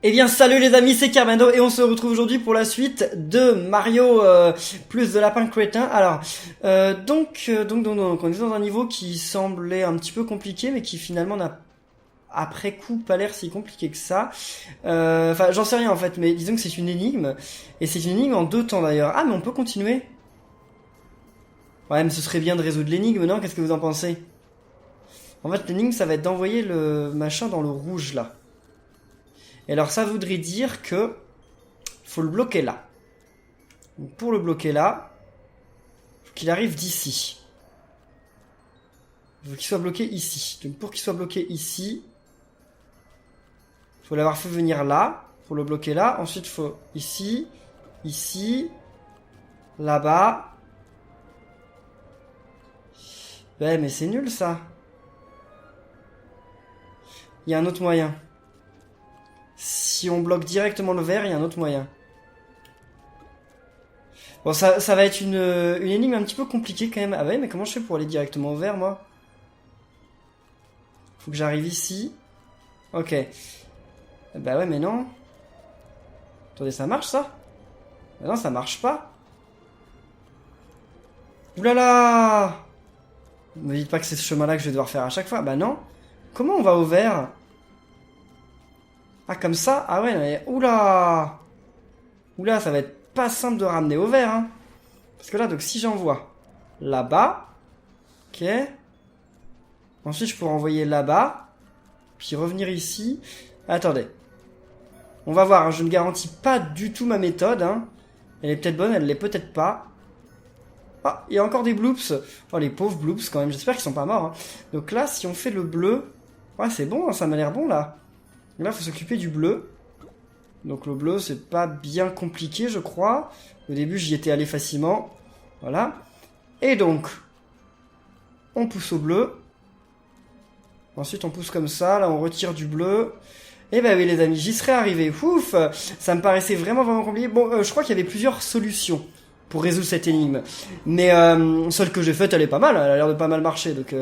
Eh bien salut les amis, c'est Carmando et on se retrouve aujourd'hui pour la suite de Mario plus de lapin crétin. Alors donc on est dans un niveau qui semblait un petit peu compliqué mais qui finalement n'a après coup pas l'air si compliqué que ça. Enfin j'en sais rien en fait, mais disons que c'est une énigme et c'est une énigme en 2 temps d'ailleurs. Ah mais on peut continuer. Ouais mais ce serait bien de résoudre l'énigme, non? Qu'est-ce que vous en pensez? En fait l'énigme ça va être d'envoyer le machin dans le rouge là. Et alors ça voudrait dire que faut le bloquer là. Donc pour le bloquer là, faut qu'il arrive d'ici. Il faut qu'il soit bloqué ici. Donc pour qu'il soit bloqué ici, faut l'avoir fait venir là pour le bloquer là. Ensuite faut ici, ici, là-bas. Ouais mais c'est nul ça. Il y a un autre moyen. Si on bloque directement le vert, il y a un autre moyen. Bon, ça va être une énigme un petit peu compliquée quand même. Ah ouais, mais comment je fais pour aller directement au vert, moi? Faut que j'arrive ici. Ok. Bah ouais, mais non. Attendez, ça marche, ça? Bah non, ça marche pas. Oulala! Ne me dites pas que c'est ce chemin-là que je vais devoir faire à chaque fois. Bah non. Comment on va au vert? Ah, comme ça? Ah ouais, mais... Oula! Oula, ça va être pas simple de ramener au vert, hein. Parce que là, donc, si j'envoie là-bas... Ok. Ensuite, je pourrais envoyer là-bas. Puis revenir ici. Attendez. On va voir, hein, je ne garantis pas du tout ma méthode, hein. Elle est peut-être bonne, elle l'est peut-être pas. Ah, il y a encore des bloops. Oh, les pauvres bloops, quand même. J'espère qu'ils sont pas morts, hein. Donc là, si on fait le bleu... Ouais, c'est bon, hein, ça m'a l'air bon, là. Là, il faut s'occuper du bleu. Donc le bleu, c'est pas bien compliqué, je crois. Au début, j'y étais allé facilement. Voilà. Et donc, on pousse au bleu. Ensuite, on pousse comme ça. Là, on retire du bleu. Et ben oui, les amis, j'y serais arrivé. Ouf, ça me paraissait vraiment compliqué. Bon, je crois qu'il y avait plusieurs solutions pour résoudre cette énigme. Mais celle que j'ai faite, elle est pas mal. Elle a l'air de pas mal marcher. Donc,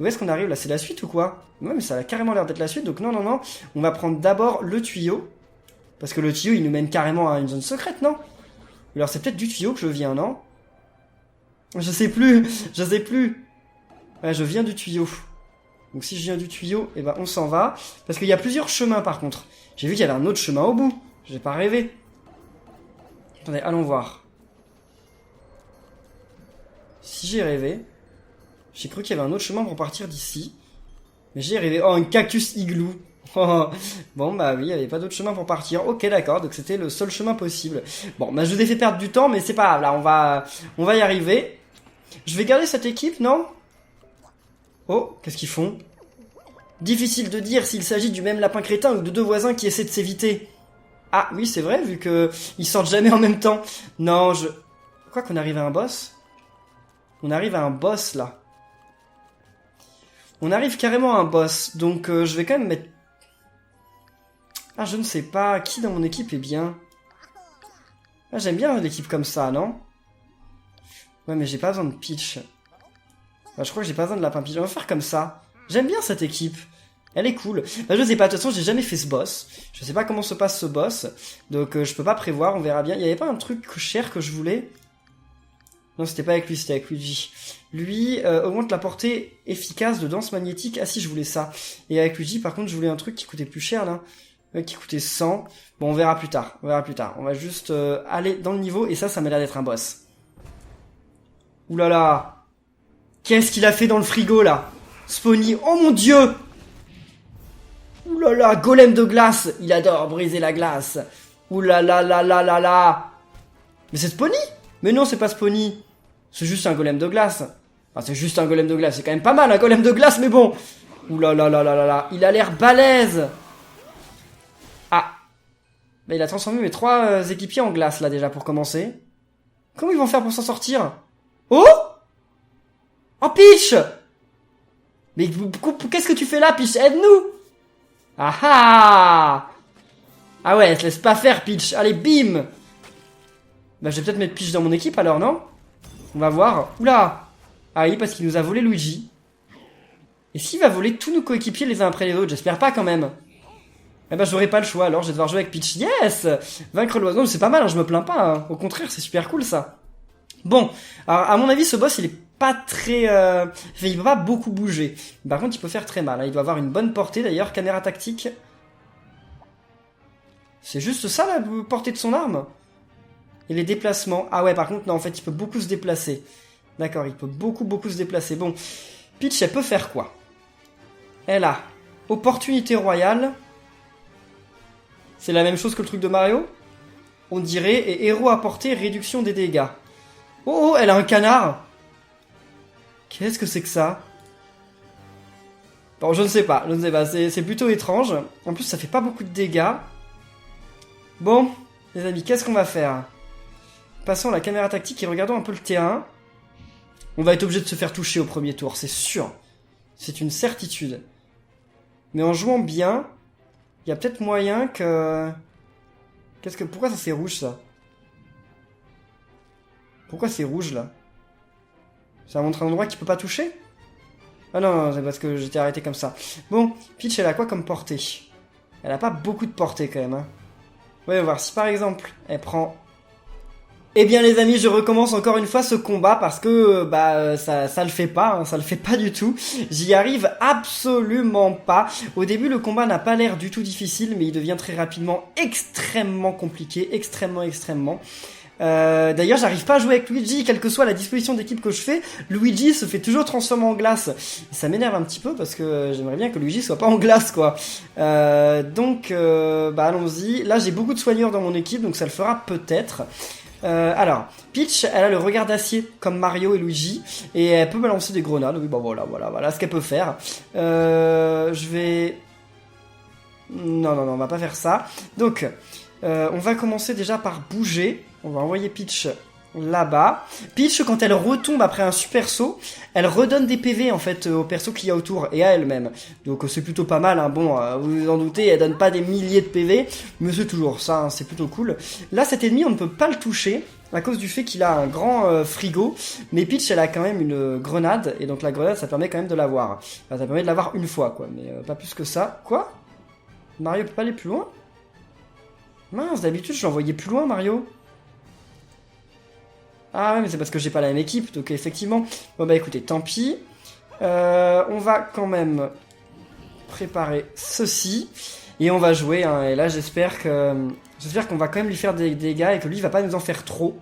où est-ce qu'on arrive là? C'est la suite ou quoi? Ouais, mais ça a carrément l'air d'être la suite. Donc non. On va prendre d'abord le tuyau. Parce que le tuyau, il nous mène carrément à une zone secrète, non? Alors c'est peut-être du tuyau que je viens, non? Je sais plus. Ouais, je viens du tuyau. Donc si je viens du tuyau, eh ben on s'en va. Parce qu'il y a plusieurs chemins par contre. J'ai vu qu'il y avait un autre chemin au bout. J'ai pas rêvé. Attendez, allons voir. Si j'ai rêvé... J'ai cru qu'il y avait un autre chemin pour partir d'ici. Mais j'ai rêvé. Oh, un cactus igloo. Bon, bah oui, il n'y avait pas d'autre chemin pour partir. Ok, d'accord, donc c'était le seul chemin possible. Bon, bah je vous ai fait perdre du temps, mais c'est pas grave. Là, on va y arriver. Je vais garder cette équipe, non? Oh, qu'est-ce qu'ils font? Difficile de dire s'il s'agit du même lapin crétin ou de 2 voisins qui essaient de s'éviter. Ah, oui, c'est vrai, vu que ils sortent jamais en même temps. Non, Quoi qu'on arrive à un boss? On arrive à un boss, là. On arrive carrément à un boss, donc je vais quand même mettre... Ah, je ne sais pas, qui dans mon équipe est bien? Ah, j'aime bien l'équipe comme ça, non? Ouais, mais j'ai pas besoin de Peach. Bah, je crois que j'ai pas besoin de lapin Peach, on va faire comme ça. J'aime bien cette équipe. Elle est cool. Bah, je sais pas, de toute façon, j'ai jamais fait ce boss. Je sais pas comment se passe ce boss, donc je peux pas prévoir, on verra bien. Il y avait pas un truc cher que je voulais? Non, c'était pas avec lui, c'était avec Luigi. Lui augmente la portée efficace de danse magnétique. Ah si, je voulais ça. Et avec Luigi, par contre, je voulais un truc qui coûtait plus cher, là. Qui coûtait 100. Bon, on verra plus tard. On va juste aller dans le niveau. Et ça m'a l'air d'être un boss. Oulala. Qu'est-ce qu'il a fait dans le frigo, là? Spawny. Oh mon dieu! Oulala, golem de glace. Il adore briser la glace. Oulala. Mais c'est Spawny? Mais non, c'est pas Spawny. C'est juste un golem de glace. Enfin, c'est juste un golem de glace. C'est quand même pas mal, un golem de glace, mais bon. Oulala. Il a l'air balèze. Ah. Mais il a transformé mes 3 équipiers en glace, là, déjà, pour commencer. Comment ils vont faire pour s'en sortir? Oh! Oh, Peach! Mais qu'est-ce que tu fais là, Peach? Aide-nous! Ah! Ah ouais, elle se laisse pas faire, Peach. Allez, bim! Bah, je vais peut-être mettre Peach dans mon équipe, alors, non? On va voir. Oula! Ah oui, parce qu'il nous a volé Luigi. Et s'il va voler tous nos coéquipiers les uns après les autres? J'espère pas, quand même. Eh ben, j'aurai pas le choix, alors je vais devoir jouer avec Peach. Yes! Vaincre l'oiseau, c'est pas mal, hein, je me plains pas. Hein. Au contraire, c'est super cool, ça. Bon, alors, à mon avis, ce boss, il est pas très... Enfin, il peut pas beaucoup bouger. Par contre, il peut faire très mal. Hein. Il doit avoir une bonne portée, d'ailleurs. Caméra tactique. C'est juste ça, la portée de son arme? Et les déplacements. Ah ouais, par contre, non, en fait, il peut beaucoup se déplacer. D'accord, il peut beaucoup se déplacer. Bon, Peach, elle peut faire quoi? Elle a opportunité royale. C'est la même chose que le truc de Mario? On dirait. Et héros à portée, réduction des dégâts. Oh, elle a un canard! Qu'est-ce que c'est que ça? Bon, je ne sais pas, c'est plutôt étrange. En plus, ça fait pas beaucoup de dégâts. Bon, les amis, qu'est-ce qu'on va faire? Passons à la caméra tactique et regardons un peu le terrain. On va être obligé de se faire toucher au premier tour, c'est sûr. C'est une certitude. Mais en jouant bien, il y a peut-être moyen que... Pourquoi ça c'est rouge, ça? Pourquoi c'est rouge, là? Ça montre un endroit qu'il peut pas toucher? Ah non, c'est parce que j'étais arrêté comme ça. Bon, Peach, elle a quoi comme portée? Elle a pas beaucoup de portée, quand même, hein. Voyons voir, si par exemple, elle prend... Eh bien les amis, je recommence encore une fois ce combat parce que ça le fait pas, hein, ça le fait pas du tout. J'y arrive absolument pas. Au début, le combat n'a pas l'air du tout difficile, mais il devient très rapidement extrêmement compliqué, extrêmement. D'ailleurs, j'arrive pas à jouer avec Luigi, quelle que soit la disposition d'équipe que je fais. Luigi se fait toujours transformer en glace. Et ça m'énerve un petit peu parce que j'aimerais bien que Luigi soit pas en glace, quoi. Donc, allons-y. Là, j'ai beaucoup de soigneurs dans mon équipe, donc ça le fera peut-être. Alors, Peach, elle a le regard d'acier comme Mario et Luigi, et elle peut balancer des grenades. Oui, bon, voilà ce qu'elle peut faire. Je vais... Non, on va pas faire ça. Donc, on va commencer déjà par bouger. On va envoyer Peach là-bas. Peach, quand elle retombe après un super saut, elle redonne des PV en fait au perso qu'il y a autour et à elle-même. Donc c'est plutôt pas mal, hein. Bon, vous vous en doutez, elle donne pas des milliers de PV, mais c'est toujours ça, hein, c'est plutôt cool. Là, cet ennemi, on ne peut pas le toucher à cause du fait qu'il a un grand frigo, mais Peach, elle a quand même une grenade, et donc la grenade, ça permet quand même de l'avoir. Enfin, ça permet de l'avoir une fois, quoi, mais pas plus que ça. Quoi? Mario peut pas aller plus loin? Mince, d'habitude, je l'envoyais plus loin, Mario. Ah ouais, mais c'est parce que j'ai pas la même équipe, donc effectivement... Bon bah écoutez, tant pis. On va quand même préparer ceci. Et on va jouer, hein, et là j'espère qu'on va quand même lui faire des dégâts et que lui il va pas nous en faire trop.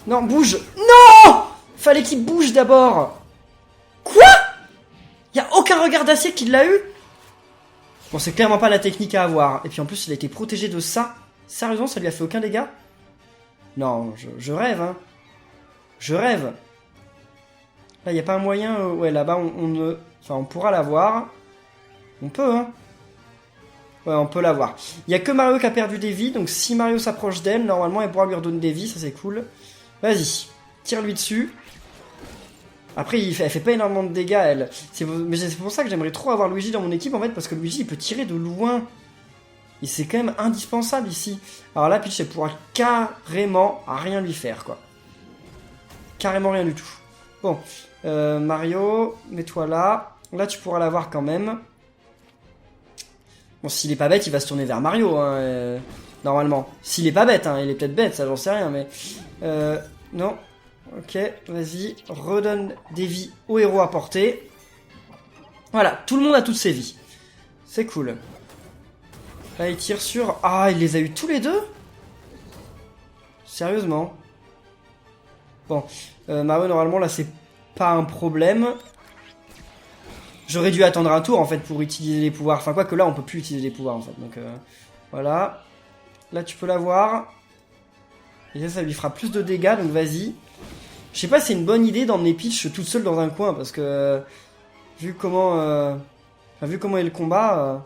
Non, bouge. Non! Fallait qu'il bouge d'abord. Quoi? Y a aucun regard d'acier qui l'a eu? Bon, c'est clairement pas la technique à avoir. Et puis en plus, il a été protégé de ça. Sérieusement, ça lui a fait aucun dégât? Non, je rêve, hein. Je rêve. Là, il n'y a pas un moyen... ouais, là-bas, on pourra l'avoir. On peut, hein. Ouais, on peut l'avoir. Il n'y a que Mario qui a perdu des vies, donc si Mario s'approche d'elle, normalement, elle pourra lui redonner des vies, ça c'est cool. Vas-y, tire-lui dessus. Après, elle fait pas énormément de dégâts, elle. Mais c'est pour ça que j'aimerais trop avoir Luigi dans mon équipe, en fait, parce que Luigi, il peut tirer de loin. Et c'est quand même indispensable ici. Alors là, Peach, elle pourra carrément rien lui faire, quoi. Carrément rien du tout. Bon, Mario, mets-toi là. Là, tu pourras l'avoir quand même. Bon, s'il est pas bête, il va se tourner vers Mario, hein, normalement. S'il est pas bête, hein, il est peut-être bête, ça j'en sais rien, mais... non. Ok, vas-y, redonne des vies au héros à portée. Voilà, tout le monde a toutes ses vies. C'est cool. Là, il tire sur... Ah, il les a eu tous les deux? Sérieusement? Bon, Mario, normalement, là, c'est pas un problème. J'aurais dû attendre un tour, en fait, pour utiliser les pouvoirs. Enfin, quoi que là, on peut plus utiliser les pouvoirs, en fait. Donc, voilà. Là, tu peux l'avoir. Et ça lui fera plus de dégâts, donc vas-y. Je sais pas si c'est une bonne idée d'emmener Peach toute seule dans un coin, parce que... vu comment est le combat...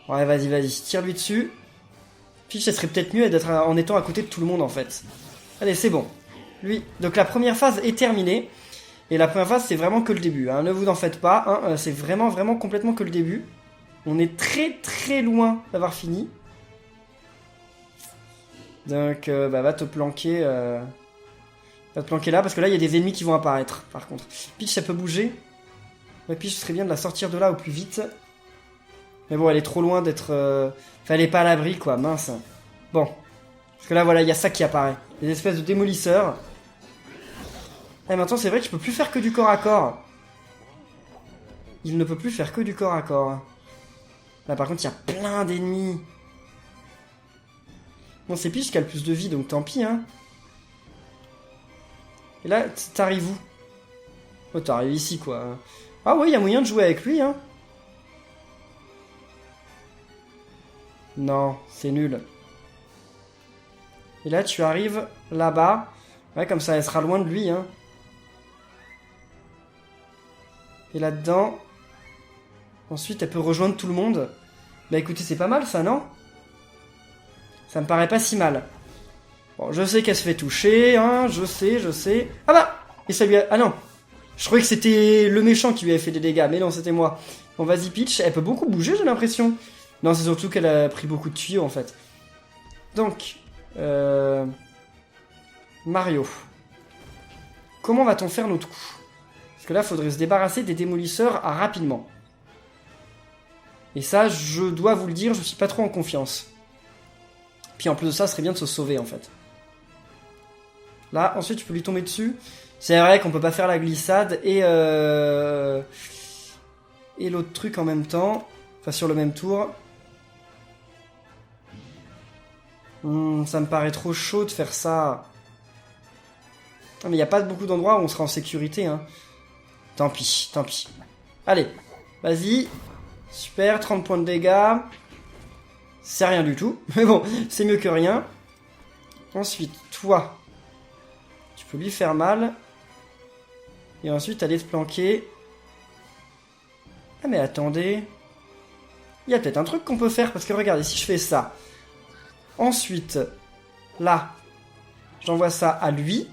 Ouais, vas-y, tire-lui dessus. Peach, elle serait peut-être mieux d'être en étant à côté de tout le monde, en fait. Allez, c'est bon. Lui, donc la première phase est terminée. Et la première phase, c'est vraiment que le début, hein. Ne vous en faites pas, hein. C'est vraiment complètement que le début. On est très loin d'avoir fini. Donc, va te planquer... Va te planquer là, parce que là, il y a des ennemis qui vont apparaître, par contre. Peach, ça peut bouger. Ouais, Peach, ce serait bien de la sortir de là au plus vite. Mais bon, elle est trop loin d'être... Enfin, elle est pas à l'abri, quoi, mince. Bon. Parce que là, voilà, il y a ça qui apparaît. Des espèces de démolisseurs. Et maintenant, c'est vrai qu'il peut plus faire que du corps à corps. Il ne peut plus faire que du corps à corps. Là, par contre, il y a plein d'ennemis. Bon, c'est Peach qui a le plus de vie, donc tant pis, hein. Et là, t'arrives où? Oh, t'arrives ici, quoi. Ah oui, il y a moyen de jouer avec lui, hein. Non, c'est nul. Et là, tu arrives là-bas. Ouais, comme ça, elle sera loin de lui, hein. Et là-dedans... Ensuite, elle peut rejoindre tout le monde. Bah écoutez, c'est pas mal, ça, non? Ça me paraît pas si mal. Bon, je sais qu'elle se fait toucher, hein. Je sais. Ah bah! Et ça lui a... Ah non! Je croyais que c'était le méchant qui lui avait fait des dégâts, mais non, c'était moi. Bon, vas-y, Peach. Elle peut beaucoup bouger, j'ai l'impression. Non, c'est surtout qu'elle a pris beaucoup de tuyaux, en fait. Donc... Mario. Comment va-t-on faire notre coup? Parce que là, il faudrait se débarrasser des démolisseurs rapidement. Et ça, je dois vous le dire, je suis pas trop en confiance. Puis en plus de ça, ce serait bien de se sauver, en fait. Là, ensuite, tu peux lui tomber dessus. C'est vrai qu'on peut pas faire la glissade et l'autre truc en même temps. Enfin, sur le même tour. Ça me paraît trop chaud de faire ça. Non, mais il n'y a pas beaucoup d'endroits où on sera en sécurité, hein. Tant pis, tant pis. Allez, vas-y. Super, 30 points de dégâts. C'est rien du tout. Mais bon, c'est mieux que rien. Ensuite, toi. Tu peux lui faire mal. Et ensuite, aller te planquer. Ah mais attendez. Il y a peut-être un truc qu'on peut faire. Parce que regardez, si je fais ça. Ensuite, là. J'envoie ça à lui.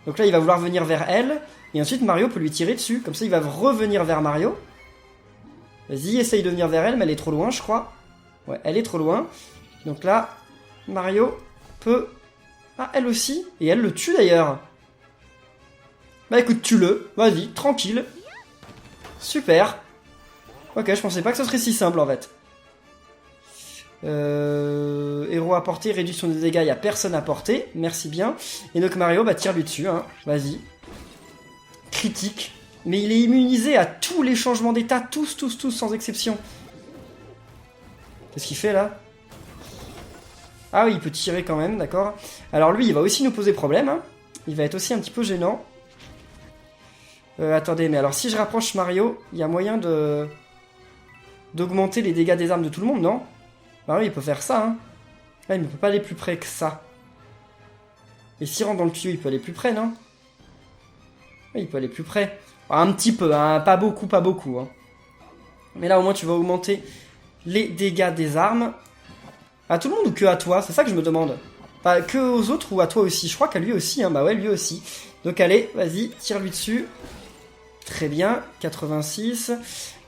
Donc là, il va vouloir venir vers elle. Et ensuite, Mario peut lui tirer dessus. Comme ça, il va revenir vers Mario. Vas-y, essaye de venir vers elle, mais elle est trop loin, je crois. Ouais, elle est trop loin. Donc là, Mario peut... Ah, elle aussi. Et elle le tue, d'ailleurs. Bah écoute, tue-le. Vas-y, tranquille. Super. Ok, je pensais pas que ce serait si simple, en fait. Héros à portée, réduction des dégâts, il n'y a personne à porter. Merci bien. Et donc Mario, bah tire lui dessus, hein. Vas-y. Critique. Mais il est immunisé à tous les changements d'état, tous, sans exception. Qu'est-ce qu'il fait là? Ah oui, il peut tirer quand même, d'accord. Alors lui, il va aussi nous poser problème, hein. Il va être aussi un petit peu gênant. Attendez, mais alors si je rapproche Mario, il y a moyen de... d'augmenter les dégâts des armes de tout le monde, non? Mario, il peut faire ça, hein. Là, il ne peut pas aller plus près que ça. Et s'il rentre dans le tuyau, il peut aller plus près, non? Oui, il peut aller plus près. Un petit peu, hein, pas beaucoup. Hein. Mais là, au moins, tu vas augmenter les dégâts des armes. À tout le monde ou que à toi? C'est ça que je me demande. Pas que aux autres ou à toi aussi? Je crois qu'à lui aussi, hein. Bah ouais, lui aussi. Donc allez, vas-y, tire-lui dessus. Très bien, 86.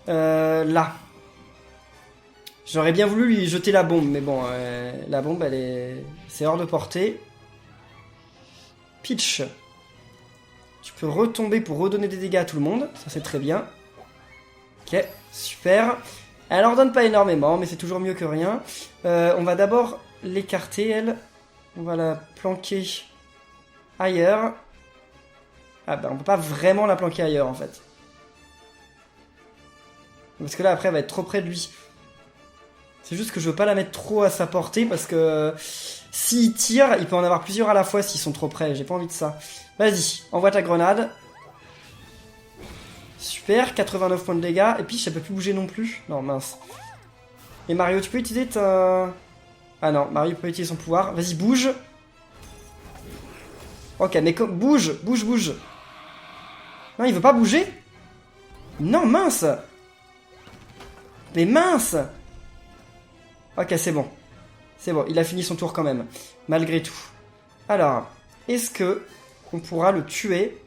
Là. J'aurais bien voulu lui jeter la bombe, mais bon, la bombe, c'est hors de portée. Peach. Tu peux retomber pour redonner des dégâts à tout le monde. Ça, c'est très bien. Ok, super. Elle en donne pas énormément, mais c'est toujours mieux que rien. On va d'abord l'écarter, elle. On va la planquer ailleurs. Ah bah, on peut pas vraiment la planquer ailleurs, en fait. Parce que là, après, elle va être trop près de lui. C'est juste que je veux pas la mettre trop à sa portée, parce que s'il tire, il peut en avoir plusieurs à la fois s'ils sont trop près. J'ai pas envie de ça. Vas-y, envoie ta grenade. Super, 89 points de dégâts. Et puis, ça peut plus bouger non plus. Non, mince. Et Mario, tu peux utiliser ta... Ah non, Mario peut utiliser son pouvoir. Vas-y, bouge. Ok, mais bouge. Non, il veut pas bouger? Non, mince. Mais mince. Ok, c'est bon. C'est bon, il a fini son tour quand même. Malgré tout. Alors, est-ce que on pourra le tuer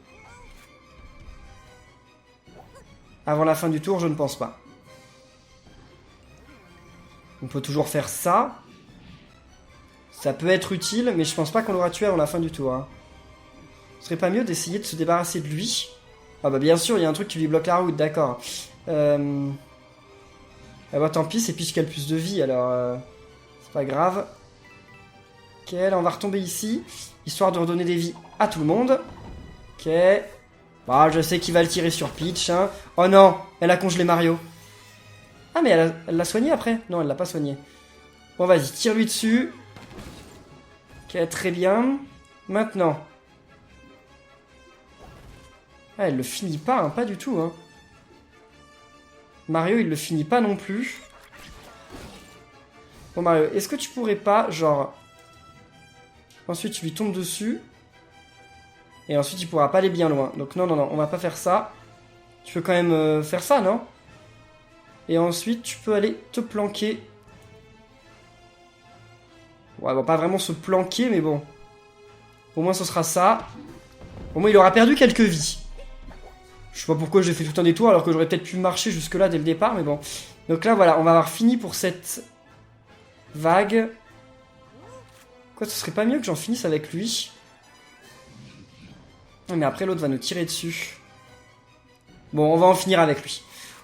avant la fin du tour? Je ne pense pas. On peut toujours faire ça. Ça peut être utile, mais je pense pas qu'on l'aura tué avant la fin du tour. Hein. Ce serait pas mieux d'essayer de se débarrasser de lui? Ah bah bien sûr, il y a un truc qui lui bloque la route, d'accord. Ah bah tant pis, c'est Peach qui a le plus de vie, alors c'est pas grave. Ok, là on va retomber ici, histoire de redonner des vies à tout le monde. Ok. Bah je sais qu'il va le tirer sur Peach, hein. Oh non, elle a congelé Mario. Ah mais elle l'a soigné après? Non, elle l'a pas soigné. Bon vas-y, tire-lui dessus. Ok, très bien. Maintenant. Ah, elle le finit pas, hein, pas du tout, hein. Mario, il le finit pas non plus. Bon Mario, est-ce que tu pourrais pas, genre... Ensuite, tu lui tombes dessus. Et ensuite, il pourra pas aller bien loin. Donc non, non, non, on va pas faire ça. Tu peux quand même faire ça, non? Et ensuite, tu peux aller te planquer. Ouais, bon, pas vraiment se planquer, mais bon. Au moins, ce sera ça. Au moins, il aura perdu quelques vies. Je sais pas pourquoi j'ai fait tout un détour, alors que j'aurais peut-être pu marcher jusque-là dès le départ, mais bon. Donc là, voilà, on va avoir fini pour cette vague. Quoi, ce serait pas mieux que j'en finisse avec lui? Mais après, l'autre va nous tirer dessus. Bon, on va en finir avec lui.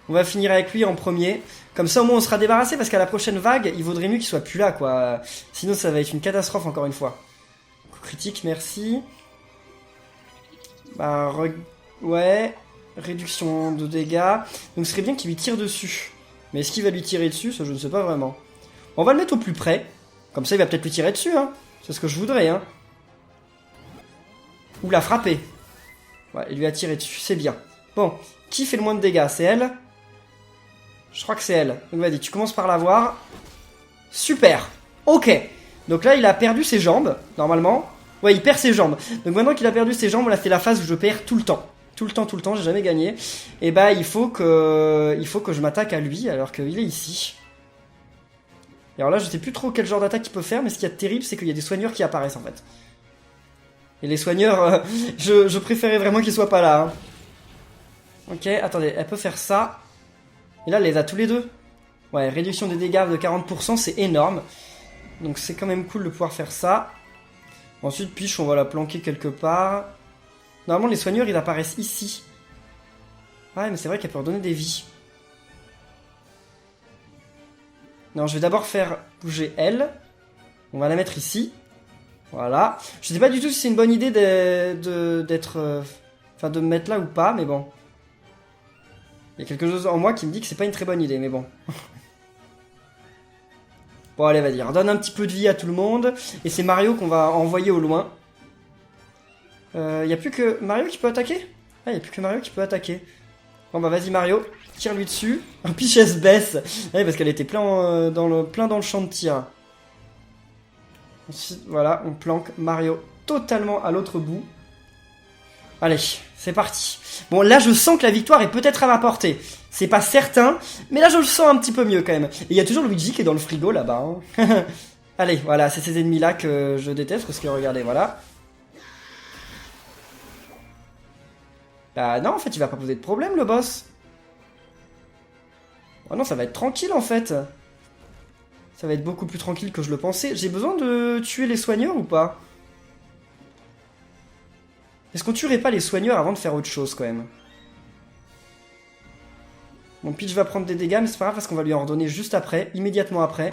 On va finir avec lui en premier. Comme ça, au moins, on sera débarrassé, parce qu'à la prochaine vague, il vaudrait mieux qu'il soit plus là, quoi. Sinon, ça va être une catastrophe, encore une fois. Coup critique, merci. Bah, ouais. Réduction de dégâts. Donc, ce serait bien qu'il lui tire dessus. Mais est-ce qu'il va lui tirer dessus? Ça, je ne sais pas vraiment. On va le mettre au plus près. Comme ça, il va peut-être lui tirer dessus, hein. C'est ce que je voudrais, hein. Ou la frapper. Ouais, il lui a tiré dessus, c'est bien. Bon, qui fait le moins de dégâts? C'est elle? Je crois que c'est elle. Donc vas-y, tu commences par la voir. Super. Ok. Donc là, il a perdu ses jambes, normalement. Ouais, il perd ses jambes. Donc maintenant qu'il a perdu ses jambes, là, c'est la phase où je perds tout le temps. Tout le temps, j'ai jamais gagné. Et bah, il faut que je m'attaque à lui, alors qu'il est ici. Et alors là, je sais plus trop quel genre d'attaque il peut faire, mais ce qu'il y a de terrible, c'est qu'il y a des soigneurs qui apparaissent, en fait. Et les soigneurs, je préférais vraiment qu'ils soient pas là. Hein. Ok, attendez, elle peut faire ça. Et là, elle les a tous les deux. Ouais, réduction des dégâts de 40%, c'est énorme. Donc c'est quand même cool de pouvoir faire ça. Ensuite, Peach, on va la planquer quelque part. Normalement, les soigneurs, ils apparaissent ici. Ouais, mais c'est vrai qu'elle peut redonner des vies. Non, je vais d'abord faire bouger elle. On va la mettre ici. Voilà. Je sais pas du tout si c'est une bonne idée d'être... Enfin, de me mettre là ou pas, mais bon. Il y a quelque chose en moi qui me dit que c'est pas une très bonne idée, mais bon. Bon, allez, vas-y, redonne un petit peu de vie à tout le monde. Et c'est Mario qu'on va envoyer au loin. Y a plus que Mario qui peut attaquer? Ah, y a plus que Mario qui peut attaquer. Bon, bah vas-y Mario, tire-lui dessus. Un Peach se baisse. Ouais, parce qu'elle était plein dans le champ de tir. Ensuite, voilà, on planque Mario totalement à l'autre bout. Allez, c'est parti. Bon, là, je sens que la victoire est peut-être à ma portée. C'est pas certain, mais là, je le sens un petit peu mieux quand même. Et il y a toujours Luigi qui est dans le frigo là-bas. Hein. Allez, voilà, c'est ces ennemis-là que je déteste, parce que regardez, voilà. Bah non, en fait, il va pas poser de problème, le boss. Oh non, ça va être tranquille, en fait. Ça va être beaucoup plus tranquille que je le pensais. J'ai besoin de tuer les soigneurs ou pas? Est-ce qu'on tuerait pas les soigneurs avant de faire autre chose, quand même? Bon, Peach va prendre des dégâts, mais c'est pas grave, parce qu'on va lui en redonner juste après, immédiatement après.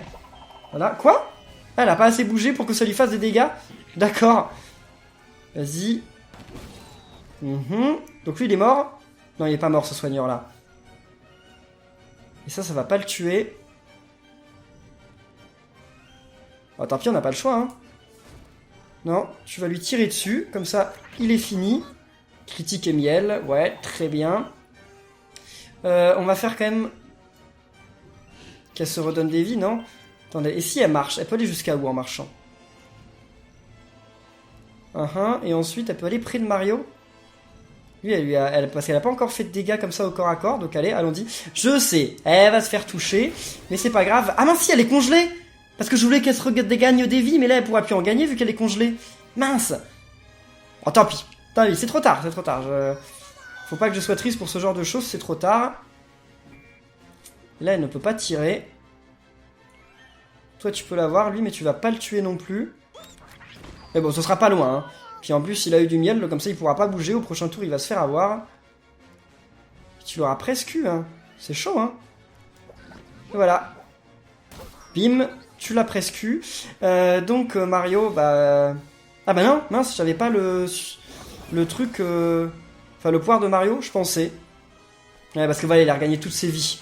Voilà. Quoi? Ah, elle a pas assez bougé pour que ça lui fasse des dégâts? D'accord. Vas-y. Donc lui, il est mort? Non, il est pas mort, ce soigneur-là. Et ça va pas le tuer. Oh, tant pis, on n'a pas le choix, hein. Non, tu vas lui tirer dessus, comme ça, il est fini. Critique et miel, ouais, très bien. On va faire quand même... qu'elle se redonne des vies, non? Attendez, et si elle marche? Elle peut aller jusqu'à où en marchant? Et ensuite, elle peut aller près de Mario. Lui, parce qu'elle a pas encore fait de dégâts comme ça au corps à corps, donc allez, allons-y. Je sais, elle va se faire toucher, mais c'est pas grave. Ah mince, si, elle est congelée! Parce que je voulais qu'elle se gagne des vies, mais là, elle pourra plus en gagner vu qu'elle est congelée. Mince! Oh, tant pis. Tant pis, c'est trop tard, c'est trop tard. Faut pas que je sois triste pour ce genre de choses, c'est trop tard. Là, elle ne peut pas tirer. Toi, tu peux l'avoir, lui, mais tu vas pas le tuer non plus. Mais bon, ce sera pas loin, hein. Puis en plus, il a eu du miel, comme ça, il pourra pas bouger. Au prochain tour, il va se faire avoir. Tu l'auras presque eu, hein. C'est chaud, hein. Et voilà. Bim, tu l'as presque eu. Donc Mario, bah... Ah bah non, mince, j'avais pas le truc... Enfin, le pouvoir de Mario, je pensais. Ouais, parce que voilà, il a regagné toutes ses vies.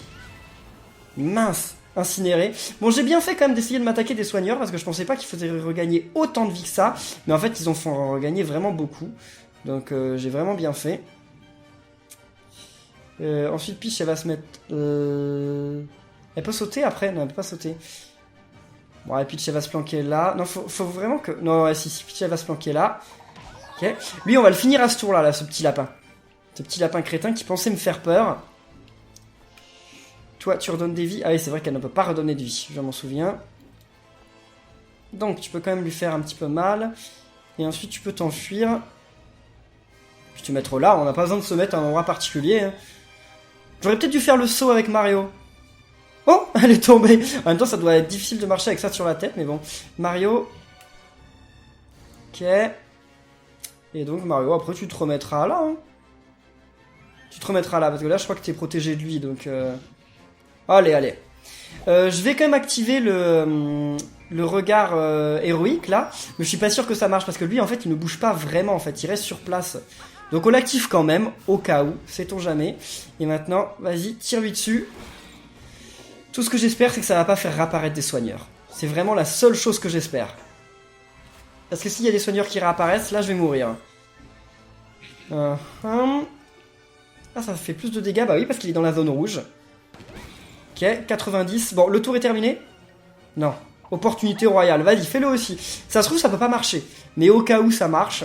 Mince, incinéré. Bon, j'ai bien fait quand même d'essayer de m'attaquer des soigneurs, parce que je pensais pas qu'il faisait regagner autant de vie que ça. Mais en fait, ils en font regagner vraiment beaucoup. Donc, j'ai vraiment bien fait. Ensuite, Peach, elle va se mettre... Elle peut sauter après? Non, elle peut pas sauter. Bon, et Peach, elle va se planquer là. Non, faut vraiment que... Non, ouais, si, Peach, elle va se planquer là. Ok. Lui, on va le finir à ce tour-là, là, ce petit lapin. Ce petit lapin crétin qui pensait me faire peur. Toi, tu redonnes des vies. Ah oui, c'est vrai qu'elle ne peut pas redonner de vie, je m'en souviens. Donc, tu peux quand même lui faire un petit peu mal. Et ensuite, tu peux t'enfuir. Puis te mettre là. On n'a pas besoin de se mettre à un endroit particulier. Hein. J'aurais peut-être dû faire le saut avec Mario. Oh, elle est tombée. En même temps, ça doit être difficile de marcher avec ça sur la tête, mais bon. Mario. Ok. Et donc, Mario, après, tu te remettras là. Hein. Tu te remettras là, parce que là, je crois que t'es protégé de lui, donc... Allez, allez. Je vais quand même activer le regard héroïque, là. Mais je suis pas sûr que ça marche, parce que lui, en fait, il ne bouge pas vraiment, en fait. Il reste sur place. Donc, on l'active quand même, au cas où. Sait-on jamais. Et maintenant, vas-y, tire-lui dessus. Tout ce que j'espère, c'est que ça va pas faire réapparaître des soigneurs. C'est vraiment la seule chose que j'espère. Parce que s'il y a des soigneurs qui réapparaissent, là, je vais mourir. Ah, ça fait plus de dégâts. Bah oui, parce qu'il est dans la zone rouge. Ok, 90. Bon, le tour est terminé? Non. Opportunité royale. Vas-y, fais-le aussi. Ça se trouve, ça peut pas marcher. Mais au cas où ça marche...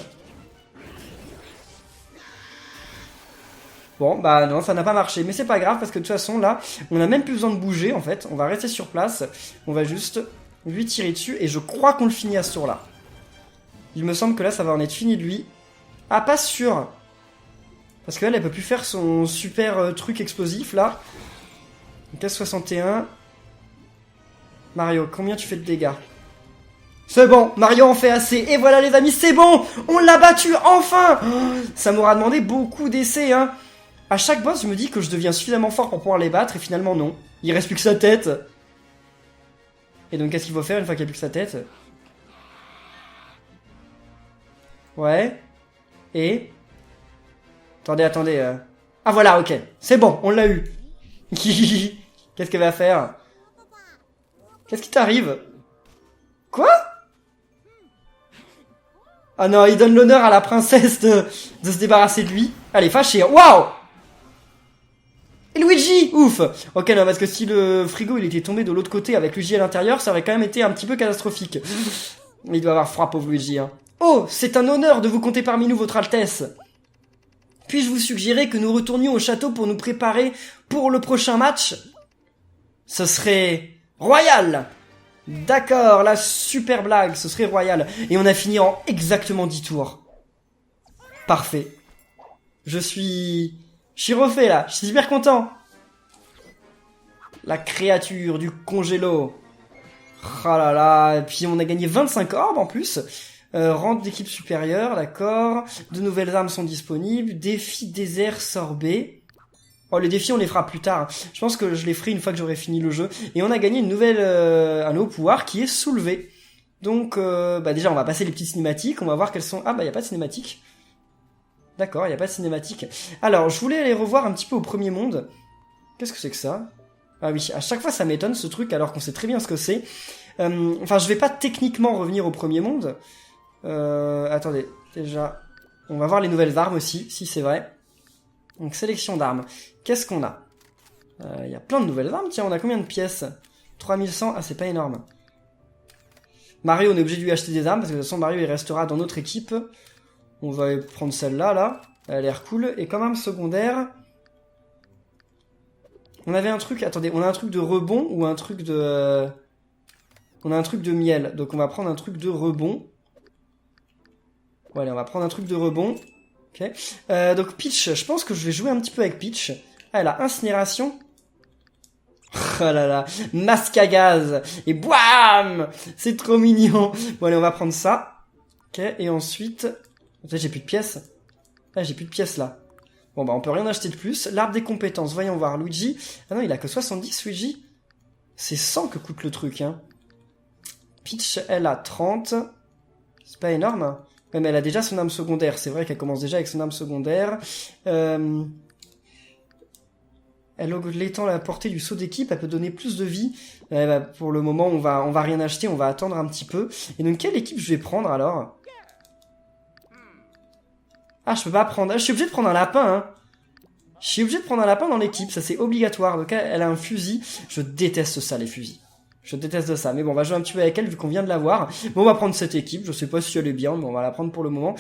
Bon, bah non, ça n'a pas marché. Mais c'est pas grave, parce que de toute façon, là, on n'a même plus besoin de bouger, en fait. On va rester sur place. On va juste lui tirer dessus. Et je crois qu'on le finit à ce tour-là. Il me semble que là, ça va en être fini de lui. Ah, pas sûr. Parce qu'elle, elle peut plus faire son super truc explosif, là. Donc, S61. Mario, combien tu fais de dégâts? C'est bon, Mario en fait assez. Et voilà, les amis, c'est bon. On l'a battu, enfin. Ça m'aura demandé beaucoup d'essais, hein. À chaque boss, je me dis que je deviens suffisamment fort pour pouvoir les battre, et finalement, non. Il reste plus que sa tête. Et donc, qu'est-ce qu'il faut faire une fois qu'il n'y a plus que sa tête? Ouais. Et... Attendez. Ah, voilà, ok. C'est bon, on l'a eu. Qu'est-ce qu'elle va faire? Qu'est-ce qui t'arrive? Quoi? Ah non, il donne l'honneur à la princesse de se débarrasser de lui. Elle est fâchée. Waouh! Et Luigi! Ouf! Ok, non, parce que si le frigo il était tombé de l'autre côté avec Luigi à l'intérieur, ça aurait quand même été un petit peu catastrophique. Il doit avoir froid, pauvre Luigi. Hein. Oh, c'est un honneur de vous compter parmi nous, votre Altesse. Puis-je vous suggérer que nous retournions au château pour nous préparer pour le prochain match? Ce serait royal! D'accord, la super blague, ce serait royal. Et on a fini en exactement 10 tours. Parfait. Je suis refait là, je suis super content. La créature du congélo. Oh là là, et puis on a gagné 25 orbes en plus. Rang d'équipe supérieure, d'accord. De nouvelles armes sont disponibles. Défi désert sorbet. Oh, les défis, on les fera plus tard. Je pense que je les ferai une fois que j'aurai fini le jeu. Et on a gagné un nouveau pouvoir qui est soulevé. Donc, bah déjà, on va passer les petites cinématiques. On va voir quelles sont... Ah, bah, il n'y a pas de cinématique. D'accord, il n'y a pas de cinématique. Alors, je voulais aller revoir un petit peu au premier monde. Qu'est-ce que c'est que ça? Ah oui, à chaque fois, ça m'étonne, ce truc, alors qu'on sait très bien ce que c'est. Enfin, je vais pas techniquement revenir au premier monde. Attendez, déjà... On va voir les nouvelles armes aussi, si c'est vrai. Donc, sélection d'armes. Qu'est-ce qu'on a? Y a plein de nouvelles armes. Tiens, on a combien de pièces? 3100. Ah, c'est pas énorme. Mario, on est obligé de lui acheter des armes, parce que de toute façon, Mario, il restera dans notre équipe. On va prendre celle-là, là. Elle a l'air cool. Et comme arme secondaire... On avait un truc... Attendez, on a un truc de rebond ou un truc de... On a un truc de miel. Donc, on va prendre un truc de rebond. Voilà, on va prendre un truc de rebond. Ok. Donc Peach, je pense que je vais jouer un petit peu avec Peach. Ah, elle a incinération. Oh là là, masque à gaz. Et boum! C'est trop mignon. Bon allez, on va prendre ça. Ok, et ensuite... J'ai plus de pièces. Ah, j'ai plus de pièces là. Bon bah on peut rien acheter de plus. L'arbre des compétences, voyons voir. Luigi... Ah non, il a que 70 Luigi. C'est 100 que coûte le truc, hein. Peach, elle a 30. C'est pas énorme, hein. Ouais, mais elle a déjà son arme secondaire. C'est vrai qu'elle commence déjà avec son arme secondaire. Elle étend la portée du saut d'équipe. Elle peut donner plus de vie. Pour le moment, on va rien acheter. On va attendre un petit peu. Et donc, quelle équipe je vais prendre, alors? Ah, je peux pas prendre... Ah, je suis obligé de prendre un lapin, hein. Je suis obligé de prendre un lapin dans l'équipe. Ça, c'est obligatoire. Donc, elle a un fusil. Je déteste ça, les fusils. Je déteste ça, mais bon, on va jouer un petit peu avec elle vu qu'on vient de la voir. Bon, on va prendre cette équipe, je sais pas si elle est bien, mais on va la prendre pour le moment.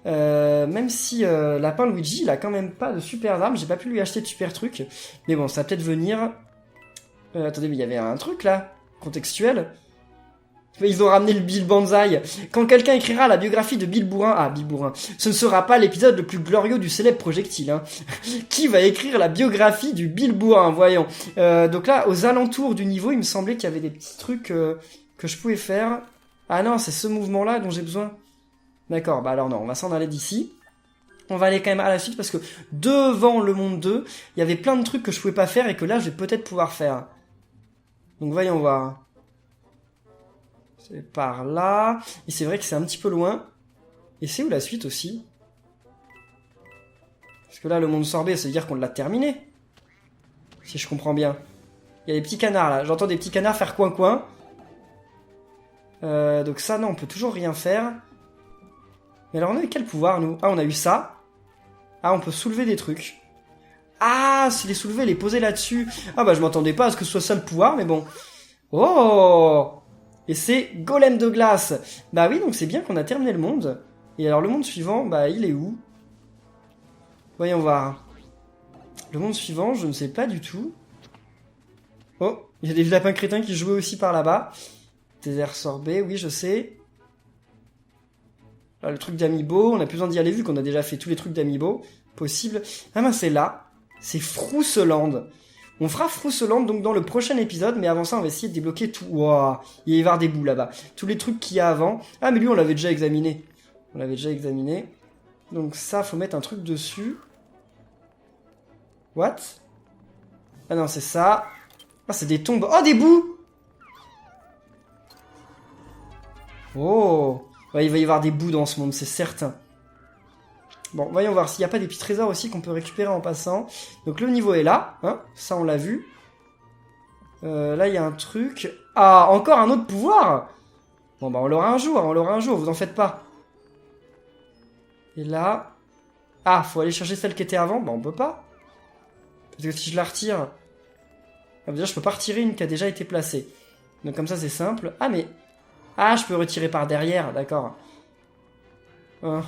Même si Lapin Luigi, il a quand même pas de super armes, j'ai pas pu lui acheter de super trucs. Mais bon, ça va peut-être venir... attendez, mais il y avait un truc là, contextuel. Ils ont ramené le Bill Banzai. Quand quelqu'un écrira la biographie de Bill Bourrin, ah, Bill Bourrin, ce ne sera pas l'épisode le plus glorieux du célèbre projectile, hein. Qui va écrire la biographie du Bill Bourrin, voyons. Donc là, aux alentours du niveau, il me semblait qu'il y avait des petits trucs que je pouvais faire. Ah non, c'est ce mouvement-là dont j'ai besoin. D'accord, bah alors non, on va s'en aller d'ici. On va aller quand même à la suite parce que devant le monde 2, il y avait plein de trucs que je pouvais pas faire et que là, je vais peut-être pouvoir faire. Donc voyons voir. C'est par là. Et c'est vrai que c'est un petit peu loin. Et c'est où la suite aussi? Parce que là, le monde sorbet, ça veut dire qu'on l'a terminé. Si je comprends bien. Il y a des petits canards là. J'entends des petits canards faire coin-coin. Donc ça, non, on peut toujours rien faire. Mais alors, on a eu quel pouvoir, nous? Ah, on a eu ça. Ah, on peut soulever des trucs. Ah, c'est les soulever, les poser là-dessus. Ah bah, je m'attendais pas à ce que ce soit ça le pouvoir, mais bon. Oh! Et c'est Golem de glace. Bah oui, donc c'est bien qu'on a terminé le monde. Et alors le monde suivant, bah il est où? Voyons voir. Le monde suivant, je ne sais pas du tout. Oh, il y a des lapins crétins qui jouaient aussi par là-bas. Des airs sorbets, oui je sais. Là, le truc d'Amiibo, on a plus besoin d'y aller vu qu'on a déjà fait tous les trucs d'Amiibo possibles. Ah ben c'est là. C'est Frousseland. On fera Frousseland donc dans le prochain épisode, mais avant ça, on va essayer de débloquer tout. Wow, il va y avoir des bouts là-bas. Tous les trucs qu'il y a avant. Ah, mais lui, on l'avait déjà examiné. On l'avait déjà examiné. Donc ça, faut mettre un truc dessus. What? Ah non, c'est ça. Ah, c'est des tombes. Oh, des bouts! Oh! Ouais, il va y avoir des bouts dans ce monde, c'est certain. Bon, voyons voir s'il n'y a pas des petits trésors aussi qu'on peut récupérer en passant. Donc le niveau est là, hein, ça on l'a vu. Là il y a un truc. Ah, encore un autre pouvoir. Bon bah on l'aura un jour, vous en faites pas. Et là... Ah, faut aller chercher celle qui était avant, bah on peut pas. Parce que si je la retire... Ça veut dire que je peux pas retirer une qui a déjà été placée. Donc comme ça c'est simple. Ah mais... Ah, je peux retirer par derrière, d'accord. Bon,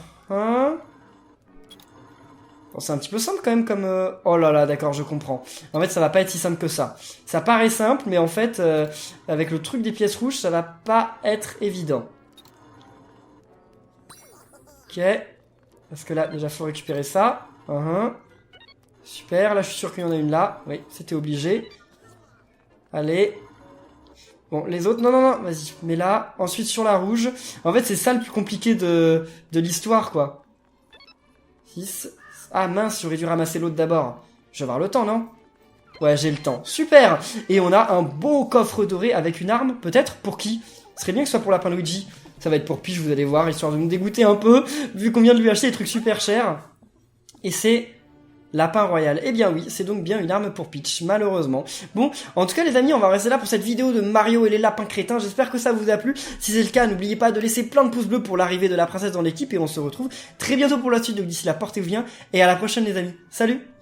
c'est un petit peu simple quand même comme... Oh là là, d'accord, je comprends. En fait, ça va pas être si simple que ça. Ça paraît simple, mais en fait, avec le truc des pièces rouges, ça va pas être évident. Ok. Parce que là, déjà, faut récupérer ça. Super, là, je suis sûr qu'il y en a une là. Oui, c'était obligé. Allez. Bon, les autres... Non, non, non, vas-y. Mais là, ensuite sur la rouge. En fait, c'est ça le plus compliqué de l'histoire, quoi. 6... Ah mince, j'aurais dû ramasser l'autre d'abord. Je vais avoir le temps, non? Ouais, j'ai le temps. Super! Et on a un beau coffre doré avec une arme, peut-être? Pour qui? Ce serait bien que ce soit pour Lapin Luigi. Ça va être pour Peach, vous allez voir, histoire de me dégoûter un peu, vu qu'on vient de lui acheter des trucs super chers. Et c'est... Lapin Royal. Eh bien oui, c'est donc bien une arme pour Peach, malheureusement. Bon, en tout cas les amis, on va rester là pour cette vidéo de Mario et les lapins crétins. J'espère que ça vous a plu. Si c'est le cas, n'oubliez pas de laisser plein de pouces bleus pour l'arrivée de la princesse dans l'équipe. Et on se retrouve très bientôt pour la suite. Donc d'ici là, portez-vous bien. Et à la prochaine les amis. Salut!